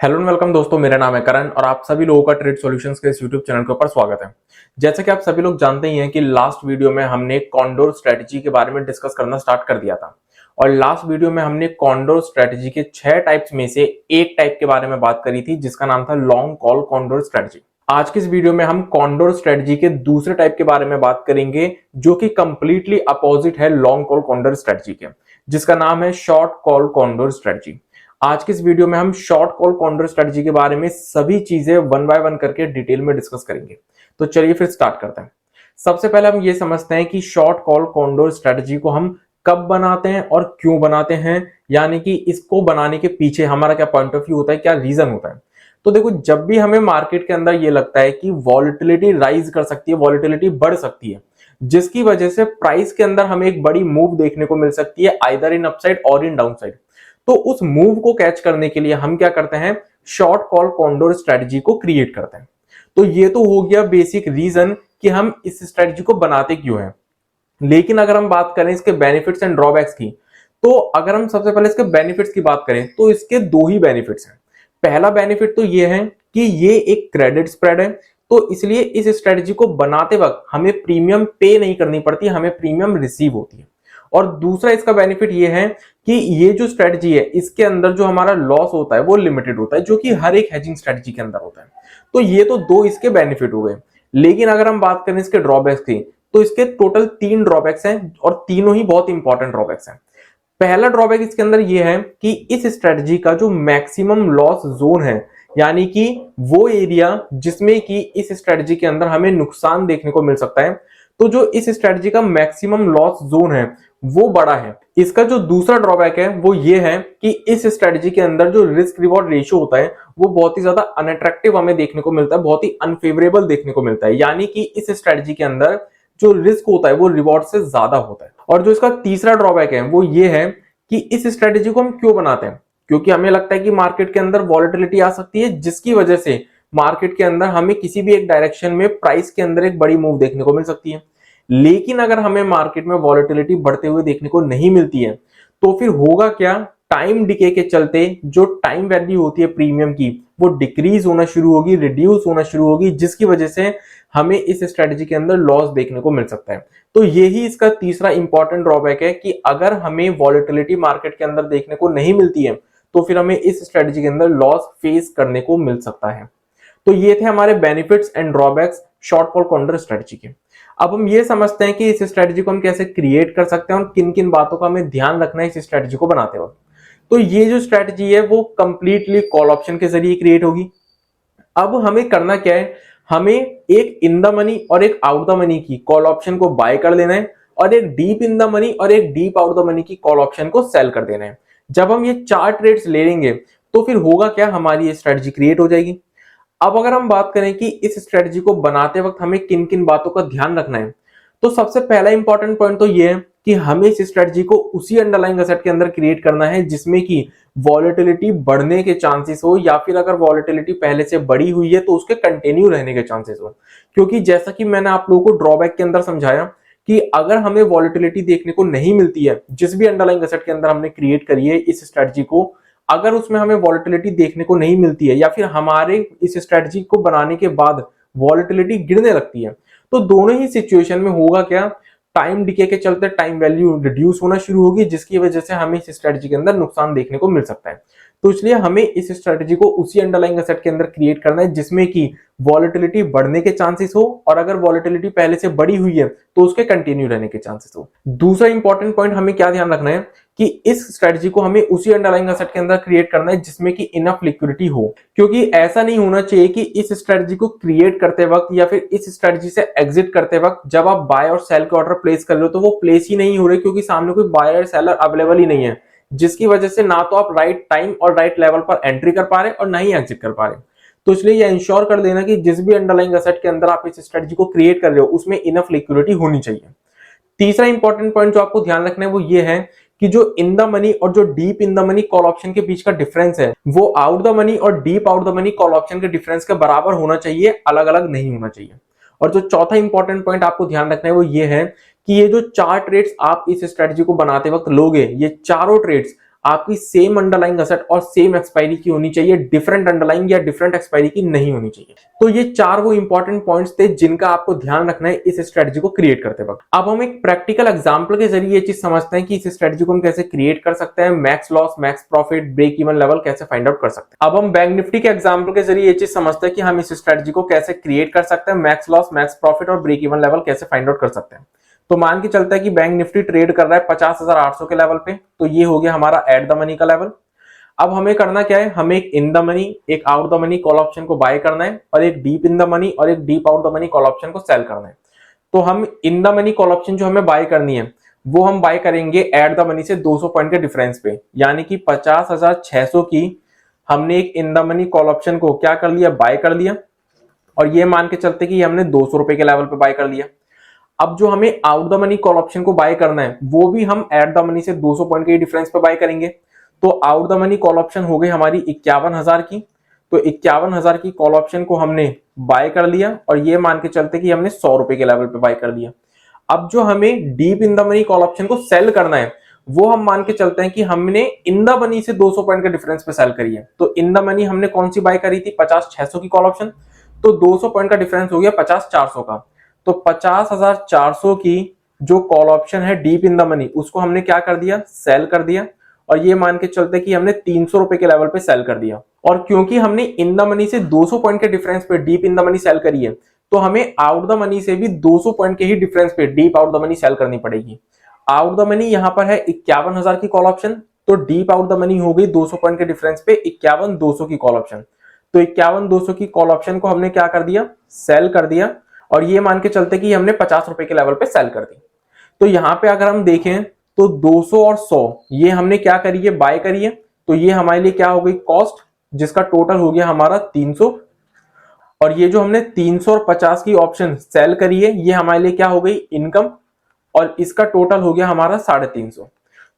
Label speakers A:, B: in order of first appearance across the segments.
A: Hello and welcome दोस्तों, मेरा नाम है करण और आप सभी लोगों का ट्रेड सॉल्यूशंस के इस यूट्यूब चैनल के ऊपर स्वागत है। जैसे कि आप सभी लोग जानते ही हैं कि लास्ट वीडियो में हमने कॉन्डोर स्ट्रेटजी के बारे में डिस्कस करना स्टार्ट कर दिया था और लास्ट वीडियो में हमने कॉन्डोर स्ट्रेटजी के 6 टाइप्स में से एक टाइप के बारे में बात करी थी जिसका नाम था लॉन्ग कॉल कॉन्डोर स्ट्रेटजी। आज की इस वीडियो में हम कॉन्डोर स्ट्रेटजी के दूसरे टाइप के बारे में बात करेंगे जो कि कंप्लीटली अपोजिट है लॉन्ग कॉल कॉन्डोर स्ट्रेटजी के, जिसका नाम है शॉर्ट कॉल कॉन्डोर स्ट्रेटजी। आज की इस वीडियो में हम शॉर्ट कॉल कॉन्डोर स्ट्रेटजी के बारे में सभी चीजें वन बाय वन करके डिटेल में डिस्कस करेंगे। तो चलिए फिर स्टार्ट करते हैं। सबसे पहले हम ये समझते हैं कि शॉर्ट कॉल कॉन्डोर स्ट्रेटजी को हम कब बनाते हैं और क्यों बनाते हैं, यानी कि इसको बनाने के पीछे हमारा क्या पॉइंट ऑफ व्यू होता है, क्या रीजन होता है। तो देखो, जब भी हमें मार्केट के अंदर ये लगता है कि वॉलेटिलिटी राइज कर सकती है, वॉलेटिलिटी बढ़ सकती है, जिसकी वजह से प्राइस के अंदर हमें एक बड़ी मूव देखने को मिल सकती है, आइदर इन अपसाइड और इन डाउनसाइड। तो उस मूव को कैच करने के लिए हम क्या करते हैं, शॉर्ट कॉल कॉन्डोर स्ट्रेटजी को क्रिएट करते हैं। तो ये तो हो गया बेसिक रीजन कि हम इस स्ट्रेटजी को बनाते क्यों हैं। लेकिन अगर हम बात करें इसके बेनिफिट्स एंड ड्रॉबैक्स की, तो अगर हम सबसे पहले इसके बेनिफिट्स की बात करें तो इसके दो ही बेनिफिट्स हैं। पहला बेनिफिट तो ये है कि ये एक क्रेडिट स्प्रेड है, तो इसलिए इस स्ट्रेटजी को बनाते वक्त हमें प्रीमियम पे नहीं करनी पड़ती, हमें प्रीमियम रिसीव होती है। और दूसरा इसका बेनिफिट ये है कि ये जो स्ट्रेटजी है इसके अंदर जो हमारा लॉस होता है वो लिमिटेड होता है, जो कि हर एक हेजिंग स्ट्रेटजी के अंदर होता है। तो ये तो दो इसके बेनिफिट हो गए। लेकिन अगर हम बात करें इसके ड्रॉबैक्स की, तो इसके टोटल 3 ड्रॉबैक्स हैं और तीनों ही बहुत इंपॉर्टेंट ड्रॉबैक्स हैं। पहला ड्रॉबैक इसके अंदर यह है कि इस स्ट्रेटजी का जो मैक्सिमम लॉस जोन है, यानी कि वो एरिया जिसमें कि इस स्ट्रेटजी के अंदर हमें नुकसान देखने को मिल सकता है, तो जो इस स्ट्रेटजी का मैक्सिमम लॉस जोन है वो बड़ा है। इसका जो दूसरा ड्रॉबैक है वो ये है कि इस स्ट्रेटजी के अंदर जो रिस्क रिवॉर्ड रेशियो होता है वो बहुत ही ज्यादा अनअट्रैक्टिव हमें देखने को मिलता है, बहुत ही अनफेवरेबल देखने को मिलता है। यानी कि इस स्ट्रेटजी के अंदर जो रिस्क होता है वो रिवॉर्ड से ज्यादा होता है। और जो इसका तीसरा ड्रॉबैक है वो ये है कि इस स्ट्रेटजी को हम क्यों बनाते हैं, क्योंकि हमें लगता है कि मार्केट के अंदर वॉलेटिलिटी आ सकती है, जिसकी वजह से मार्केट के अंदर हमें किसी भी एक डायरेक्शन में प्राइस के अंदर एक बड़ी मूव देखने को मिल सकती है। लेकिन अगर हमें मार्केट में वॉलेटिलिटी बढ़ते हुए देखने को नहीं मिलती है, तो फिर होगा क्या, टाइम डिके के चलते जो टाइम वैल्यू होती है प्रीमियम की वो डिक्रीज होना शुरू होगी, रिड्यूस होना शुरू होगी, जिसकी वजह से हमें इस स्ट्रेटजी के अंदर लॉस देखने को मिल सकता है। तो यही इसका तीसरा इंपॉर्टेंट ड्रॉबैक है कि अगर हमें वॉलेटिलिटी मार्केट के अंदर देखने को नहीं मिलती है तो फिर हमें इस स्ट्रेटजी के अंदर लॉस फेस करने को मिल सकता है। तो ये थे हमारे benefits and drawbacks short call condor strategy के। अब हम ये समझते हैं कि इस स्ट्रेटजी को हम कैसे क्रिएट कर सकते हैं और किन किन बातों का हमें ध्यान रखना है इस स्ट्रेटजी को बनाते वक्त। तो ये जो स्ट्रेटजी है वो कंप्लीटली कॉल ऑप्शन के जरिए क्रिएट होगी। अब हमें करना क्या है, हमें एक इन द मनी और एक आउट द मनी की कॉल ऑप्शन को बाय कर लेना है और एक डीप इन द मनी और एक डीप आउट द मनी की कॉल ऑप्शन को सेल कर देना है। जब हम ये 4 ट्रेड्स ले लेंगे तो फिर होगा क्या, हमारी ये स्ट्रेटजी क्रिएट हो जाएगी। अब अगर हम बात करें कि इस स्ट्रेटजी को बनाते वक्त हमें किन किन बातों का ध्यान रखना है, तो सबसे पहला इंपॉर्टेंट पॉइंट तो ये है कि हमें इस स्ट्रेटजी को उसी अंडरलाइंग एसेट के अंदर क्रिएट करना है जिसमें कि वॉलेटिलिटी बढ़ने के चांसेस हो, या फिर अगर वॉलेटिलिटी पहले से बढ़ी हुई है तो उसके कंटिन्यू रहने के चांसेस हो। क्योंकि जैसा कि मैंने आप लोगों को ड्रॉबैक के अंदर समझाया कि अगर हमें वॉलेटिलिटी देखने को नहीं मिलती है जिस भी अंडरलाइंग एसेट के अंदर हमने क्रिएट करी है इस स्ट्रेटजी को, अगर उसमें हमें वॉलेटिलिटी देखने को नहीं मिलती है या फिर हमारे इस स्ट्रेटजी को बनाने के बाद वॉलेटिलिटी गिरने लगती है, तो दोनों ही सिचुएशन में होगा क्या, टाइम डिके के चलते टाइम वैल्यू रिड्यूस होना शुरू होगी, जिसकी वजह से हमें इस स्ट्रेटजी के अंदर नुकसान देखने को मिल सकता है। तो इसलिए हमें इस स्ट्रेटजी को उसी अंडरलाइंग एसेट के अंदर क्रिएट करना है जिसमें कि वॉलेटिलिटी बढ़ने के चांसेस हो, और अगर वॉलेटिलिटी पहले से बढ़ी हुई है तो उसके कंटिन्यू रहने के चांसेस हो। दूसरा इंपॉर्टेंट पॉइंट हमें क्या ध्यान रखना है कि इस स्ट्रेटजी को हमें उसी अंडरलाइंग एसेट के अंदर क्रिएट करना है जिसमें कि इनफ लिक्विडिटी हो। क्योंकि ऐसा नहीं होना चाहिए कि इस स्ट्रेटजी को क्रिएट करते वक्त या फिर इस स्ट्रेटजी से एग्जिट करते वक्त जब आप बाय और सेल के ऑर्डर प्लेस कर रहे हो तो वो प्लेस ही नहीं हो रहे क्योंकि सामने कोई बायर सेलर अवेलेबल ही नहीं है, जिसकी वजह से ना तो आप राइट टाइम और राइट लेवल पर एंट्री कर पा रहे और ना ही एग्जिट कर पा रहे। तो इसलिए ये इंश्योर कर देना कि जिस भी अंडरलाइंग एसेट के अंदर आप इस स्ट्रेटजी को क्रिएट कर रहे हो उसमें इनफ लिक्विडिटी होनी चाहिए। तीसरा इंपॉर्टेंट पॉइंट जो आपको ध्यान रखना है वो ये है कि जो इन द मनी और जो deep in the money call option के बीच का डिफरेंस है वो आउट द मनी और deep out the money call option के डिफरेंस के बराबर होना चाहिए, अलग अलग नहीं होना चाहिए। और जो चौथा इंपॉर्टेंट पॉइंट आपको ध्यान रखना है वो ये है कि ये जो 4 ट्रेड्स आप इस स्ट्रेटजी को बनाते वक्त लोगे, ये चारों ट्रेड्स आपकी सेम अंडरलाइंग एसेट और सेम एक्सपायरी की होनी चाहिए, डिफरेंट अंडरलाइंग या डिफरेंट एक्सपायरी की नहीं होनी चाहिए। तो ये 4 वो इंपॉर्टेंट पॉइंट्स थे जिनका आपको ध्यान रखना है इस स्ट्रेटजी को क्रिएट करते वक्त। अब हम एक प्रैक्टिकल एग्जांपल के जरिए ये चीज समझते हैं कि इस स्ट्रेटजी को हम कैसे क्रिएट कर सकते हैं, max loss, max profit, break even level कैसे फाइंड आउट कर सकते हैं। अब हम बैंक निफ्टी के एग्जांपल के जरिए ये चीज समझते हैं कि हम इस स्ट्रेटजी को कैसे क्रिएट कर सकते हैं, मैक्स लॉस, मैक्स प्रॉफिट और ब्रेक इवन लेवल कैसे फाइंड आउट कर सकते हैं। तो मान के चलता है कि बैंक निफ्टी ट्रेड कर रहा है 50,800 के लेवल पे, तो ये हो गया हमारा एट द मनी का लेवल। अब हमें करना क्या है, हमें एक इन द मनी, एक out the money call option को बाय करना है और एक डीप इन द मनी और एक deep out the money call option को सेल करना है। तो हम इन द मनी कॉल ऑप्शन जो हमें बाय करनी है वो हम बाय करेंगे एट द मनी से 200 पॉइंट के डिफरेंस पे, यानी कि 50,600 की हमने एक इन द मनी कॉल ऑप्शन को क्या कर लिया, बाय कर लिया। और ये मान के चलते कि हमने 200 रुपए के लेवल पे बाय कर लिया। अब जो हमें out the money call option को बाय करना है वो भी हम एट द मनी से 200 पॉइंट के डिफरेंस पे बाय करेंगे। तो out the money call option हो गई हमारी 51,000 की, तो 51,000 की कॉल ऑप्शन को हमने बाय कर लिया और ये मान के चलते कि हमने 100 रुपए के लेवल पे बाय कर लिया। अब जो हमें deep in the money call option को सेल करना है वो हम मान के चलते हैं कि हमने इन द मनी से 200 पॉइंट के डिफरेंस पे सेल करी है। तो इन द मनी हमने कौन सी बाय करी थी, 50,600 की कॉल ऑप्शन, तो 200 पॉइंट का डिफरेंस हो गया 50,400 का। तो 50,400 की जो कॉल ऑप्शन है डीप इन द मनी उसको हमने क्या कर दिया, सेल कर दिया। और ये मान के चलते कि हमने 300 रुपए के लेवल पे सेल कर दिया। और क्योंकि हमने इन द मनी से 200 पॉइंट के डिफरेंस पे deep in the money sell करी है, तो हमें आउट द मनी से भी 200 पॉइंट के ही डिफरेंस पे deep out the money sell करनी पड़ेगी। आउट द मनी यहां पर है 51,000 की कॉल ऑप्शन, तो डीप आउट द मनी हो गई 200 पॉइंट के डिफरेंस पे 51,200 की कॉल ऑप्शन। तो 51,200 की कॉल ऑप्शन को हमने क्या कर दिया, सेल कर दिया। और ये मान के चलते कि हमने 50 रुपए के लेवल पे सेल कर दी। तो यहां पे अगर हम देखें तो 200 और 100 ये हमने क्या करी है, बाय करी है। तो ये हमारे लिए क्या हो गई, कॉस्ट, जिसका टोटल हो गया हमारा 300। और ये जो हमने 300 और 50 की ऑप्शन सेल करी है ये हमारे लिए क्या हो गई, इनकम, और इसका टोटल हो गया हमारा 350।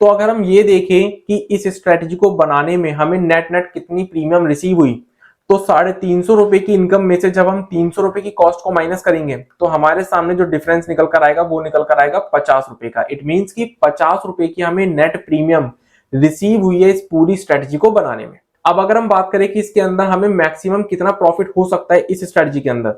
A: तो अगर हम ये देखें कि इस स्ट्रेटजी को बनाने में हमें नेट नेट कितनी प्रीमियम रिसीव हुई, तो 350 रुपए की इनकम में से जब हम 300 रुपए की कॉस्ट को माइनस करेंगे तो हमारे सामने जो डिफरेंस निकल कर आएगा वो निकल कर आएगा 50 रुपए का। इट मींस कि 50 रुपए की हमें नेट प्रीमियम रिसीव हुई है इस पूरी स्ट्रेटजी को बनाने में। अब अगर हम बात करें कि इसके अंदर हमें मैक्सिमम कितना प्रॉफिट हो सकता है इस स्ट्रेटजी के अंदर,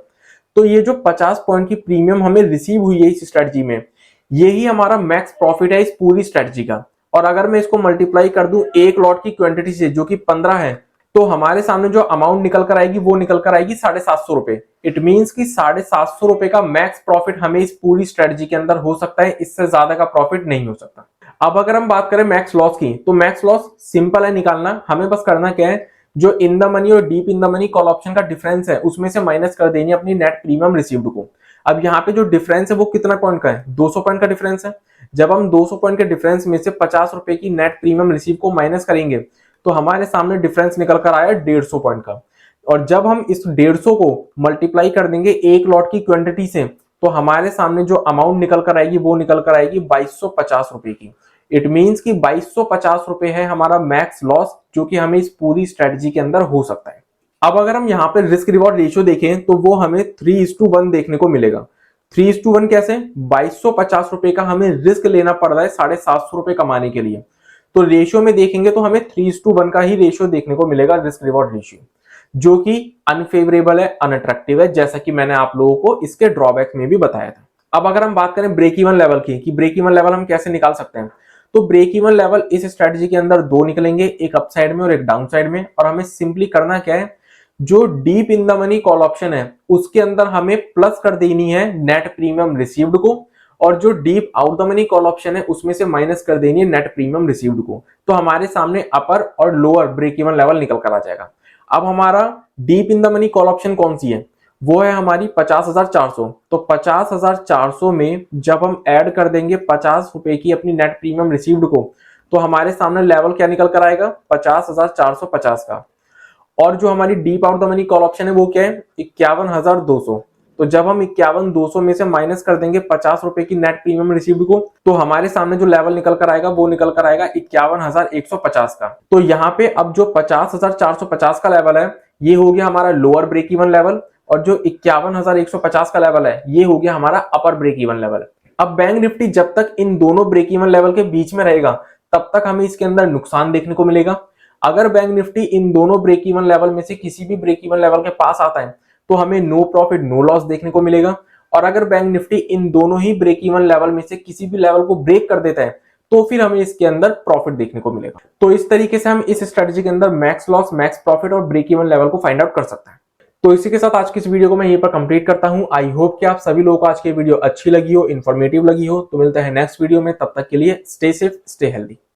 A: तो ये जो 50 पॉइंट की प्रीमियम हमें रिसीव हुई है इस स्ट्रेटजी में, यही हमारा मैक्स प्रॉफिट है इस पूरी स्ट्रेटजी का। और अगर मैं इसको मल्टीप्लाई कर दूं एक लॉट की क्वांटिटी से जो कि 15 है, तो हमारे सामने जो अमाउंट निकल कर आएगी वो निकल कर आएगी 750 रुपए। इट मींस कि 750 रुपए का मैक्स प्रॉफिट हमें इस पूरी स्ट्रेटजी के अंदर हो सकता है, इससे ज्यादा का प्रॉफिट नहीं हो सकता। अब अगर हम बात करें मैक्स लॉस की, तो मैक्स लॉस सिंपल है निकालना। हमें बस करना क्या है, जो इन द मनी और deep in the money call option का डिफरेंस है उसमें से माइनस कर देनी अपनी नेट प्रीमियम रिसीव्ड को। अब यहाँ पे जो डिफरेंस है वो कितना पॉइंट का है, 200 पॉइंट का डिफरेंस है। जब हम 200 पॉइंट के डिफरेंस में से 50 रुपए की नेट प्रीमियम रिसीव को माइनस करेंगे तो हमारे सामने डिफरेंस निकल कर आया 150 पॉइंट का। और जब हम इस 150 को मल्टीप्लाई कर देंगे एक लॉट की क्वांटिटी से, तो हमारे सामने जो अमाउंट निकल कर आएगी वो निकल कर आएगी 2250 रुपए की। इट मींस कि 2250 रुपए है हमारा मैक्स लॉस जो कि हमें इस पूरी स्ट्रेटजी के अंदर हो सकता है। अब अगर हम यहाँ पे रिस्क रिवॉर्ड रेशियो देखें तो वो हमें 3:1 देखने को मिलेगा। 3:1 कैसे, 2250 रुपए का हमें रिस्क लेना पड़ रहा है 750 रुपए कमाने के लिए। तो रेशियो में देखेंगे तो हमें 3:1 का ही रेशियो देखने को मिलेगा रिस्क रिवॉर्ड रेशियो, जो कि अनफेवरेबल है, अनअट्रैक्टिव है, जैसा कि मैंने आप लोगों को इसके ड्रॉबैक में भी बताया था। अब अगर हम बात करें ब्रेक इवन लेवल की, कि ब्रेक इवन लेवल हम कैसे निकाल सकते हैं, तो ब्रेक इवन लेवल इस स्ट्रेटजी के अंदर दो निकलेंगे, एक अप साइड में और एक डाउन साइड में। और हमें सिंपली करना क्या है, जो deep in the money call option है उसके अंदर हमें प्लस कर देनी है नेट प्रीमियम रिसीव्ड को, और जो deep out the money call option है उसमें से माइनस कर देनी है नेट प्रीमियम रिसीव्ड को। तो हमारे सामने अपर और लोअर ब्रेक इवन लेवल निकल कर आ जाएगा। अब हमारा deep in the money call option कौन सी है, वो है हमारी 50,400। तो 50,400 में जब हम ऐड कर देंगे 50 रुपए की अपनी नेट प्रीमियम रिसीव्ड को, तो हमारे सामने लेवल क्या निकल कर आएगा, 50,450 का। और जो हमारी deep out the money call option है वो क्या है, 51,200। तो जब हम 51,200 में से माइनस कर देंगे 50 रुपए की नेट प्रीमियम रिसीव्ड को, तो हमारे सामने जो लेवल निकल कर आएगा वो निकल कर आएगा 51,150 का। तो यहाँ पे अब जो 50,450 का लेवल है ये हो गया हमारा लोअर ब्रेक इवन लेवल, और जो 51,150 का लेवल है ये हो गया हमारा अपर ब्रेक इवन लेवल। अब बैंक निफ्टी जब तक इन दोनों ब्रेक इवन लेवल के बीच में रहेगा तब तक हमें इसके अंदर नुकसान देखने को मिलेगा। अगर बैंक निफ्टी इन दोनों ब्रेक इवन लेवल में से किसी भी ब्रेक इवन लेवल के पास आता है तो हमें नो प्रॉफिट नो लॉस देखने को मिलेगा। और अगर बैंक निफ्टी इन दोनों ही ब्रेक इवन लेवल में से किसी भी लेवल को ब्रेक कर देता है तो फिर हमें इसके अंदर प्रॉफिट देखने को मिलेगा। तो इस तरीके से हम इस स्ट्रेटजी के अंदर मैक्स लॉस, मैक्स प्रॉफिट और ब्रेक इवन लेवल को फाइंड आउट कर सकते हैं। तो इसी के साथ आज की इस वीडियो को मैं यहीं पर कंप्लीट करता हूं। आई होप कि आप सभी लोगों को आज की वीडियो अच्छी लगी हो, इंफॉर्मेटिव लगी हो। तो मिलते हैं नेक्स्ट वीडियो में, तब तक के लिए स्टे सेफ, स्टे हेल्दी।